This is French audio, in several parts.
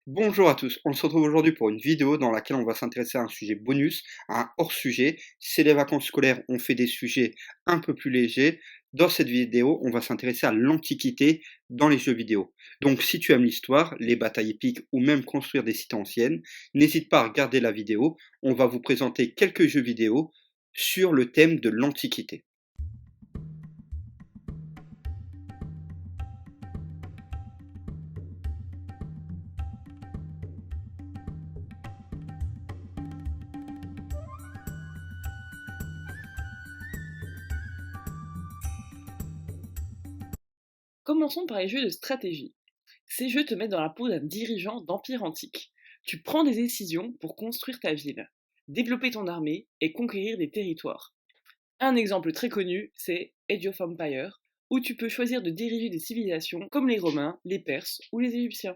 Bonjour à tous, on se retrouve aujourd'hui pour une vidéo dans laquelle on va s'intéresser à un sujet bonus, à un hors-sujet. C'est les vacances scolaires, on fait des sujets un peu plus légers. Dans cette vidéo, on va s'intéresser à l'Antiquité dans les jeux vidéo. Donc si tu aimes l'histoire, les batailles épiques ou même construire des cités anciennes, n'hésite pas à regarder la vidéo. On va vous présenter quelques jeux vidéo sur le thème de l'Antiquité. Commençons par les jeux de stratégie. Ces jeux te mettent dans la peau d'un dirigeant d'empire antique. Tu prends des décisions pour construire ta ville, développer ton armée et conquérir des territoires. Un exemple très connu, c'est Age of Empires, où tu peux choisir de diriger des civilisations comme les Romains, les Perses ou les Égyptiens.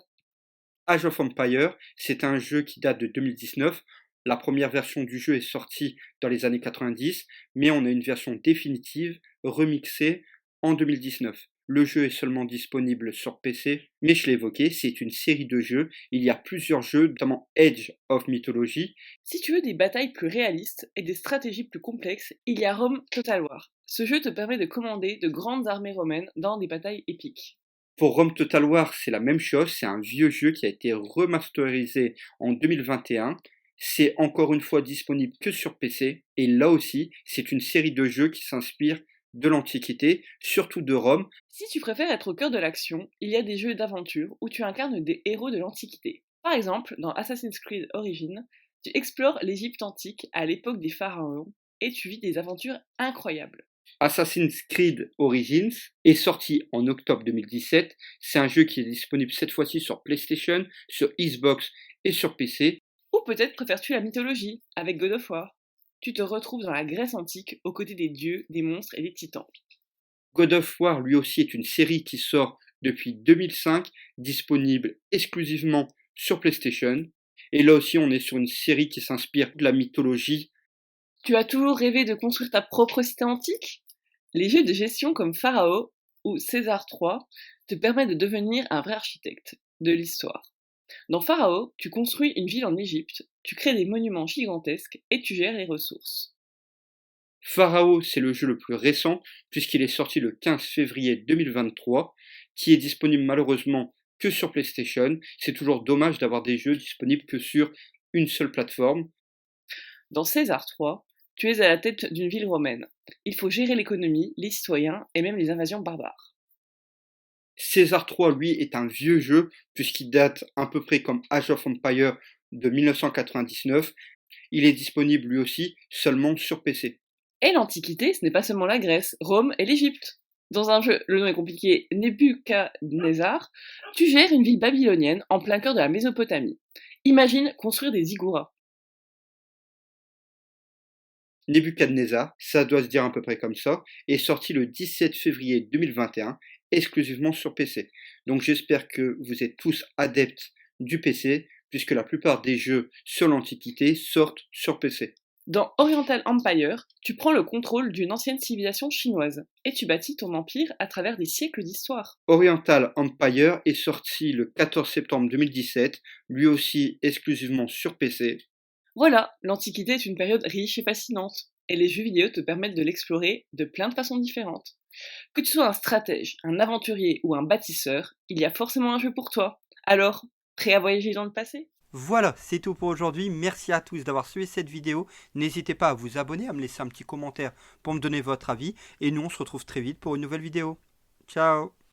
Age of Empires, c'est un jeu qui date de 2019. La première version du jeu est sortie dans les années 90, mais on a une version définitive, remixée en 2019. Le jeu est seulement disponible sur PC, mais je l'ai évoqué, c'est une série de jeux. Il y a plusieurs jeux, notamment Age of Mythology. Si tu veux des batailles plus réalistes et des stratégies plus complexes, il y a Rome Total War. Ce jeu te permet de commander de grandes armées romaines dans des batailles épiques. Pour Rome Total War, c'est la même chose, c'est un vieux jeu qui a été remasterisé en 2021. C'est encore une fois disponible que sur PC, et là aussi, c'est une série de jeux qui s'inspire de l'Antiquité, surtout de Rome. Si tu préfères être au cœur de l'action, il y a des jeux d'aventure où tu incarnes des héros de l'Antiquité. Par exemple, dans Assassin's Creed Origins, tu explores l'Égypte antique à l'époque des pharaons et tu vis des aventures incroyables. Assassin's Creed Origins est sorti en octobre 2017. C'est un jeu qui est disponible cette fois-ci sur PlayStation, sur Xbox et sur PC. Ou peut-être préfères-tu la mythologie avec God of War. Tu te retrouves dans la Grèce antique aux côtés des dieux, des monstres et des titans. God of War, lui aussi, est une série qui sort depuis 2005, disponible exclusivement sur PlayStation. Et là aussi, on est sur une série qui s'inspire de la mythologie. Tu as toujours rêvé de construire ta propre cité antique? Les jeux de gestion comme Pharao ou César 3 te permettent de devenir un vrai architecte de l'histoire. Dans Pharao, tu construis une ville en Égypte, tu crées des monuments gigantesques et tu gères les ressources. Pharao, c'est le jeu le plus récent, puisqu'il est sorti le 15 février 2023, qui est disponible malheureusement que sur PlayStation. C'est toujours dommage d'avoir des jeux disponibles que sur une seule plateforme. Dans César 3, tu es à la tête d'une ville romaine. Il faut gérer l'économie, les citoyens et même les invasions barbares. César 3, lui, est un vieux jeu, puisqu'il date à peu près comme Age of Empires de 1999. Il est disponible lui aussi seulement sur PC. Et l'Antiquité, ce n'est pas seulement la Grèce, Rome et l'Égypte. Dans un jeu, le nom est compliqué, Nebuchadnezzar, tu gères une ville babylonienne en plein cœur de la Mésopotamie. Imagine construire des ziggourats. Nebuchadnezzar, ça doit se dire à peu près comme ça, est sorti le 17 février 2021, exclusivement sur PC. Donc j'espère que vous êtes tous adeptes du PC, puisque la plupart des jeux sur l'Antiquité sortent sur PC. Dans Oriental Empire, tu prends le contrôle d'une ancienne civilisation chinoise et tu bâtis ton empire à travers des siècles d'histoire. Oriental Empire est sorti le 14 septembre 2017, lui aussi exclusivement sur PC. Voilà, l'Antiquité est une période riche et fascinante, et les jeux vidéo te permettent de l'explorer de plein de façons différentes. Que tu sois un stratège, un aventurier ou un bâtisseur, il y a forcément un jeu pour toi. Alors, prêt à voyager dans le passé? Voilà, c'est tout pour aujourd'hui. Merci à tous d'avoir suivi cette vidéo. N'hésitez pas à vous abonner, à me laisser un petit commentaire pour me donner votre avis. Et nous, on se retrouve très vite pour une nouvelle vidéo. Ciao!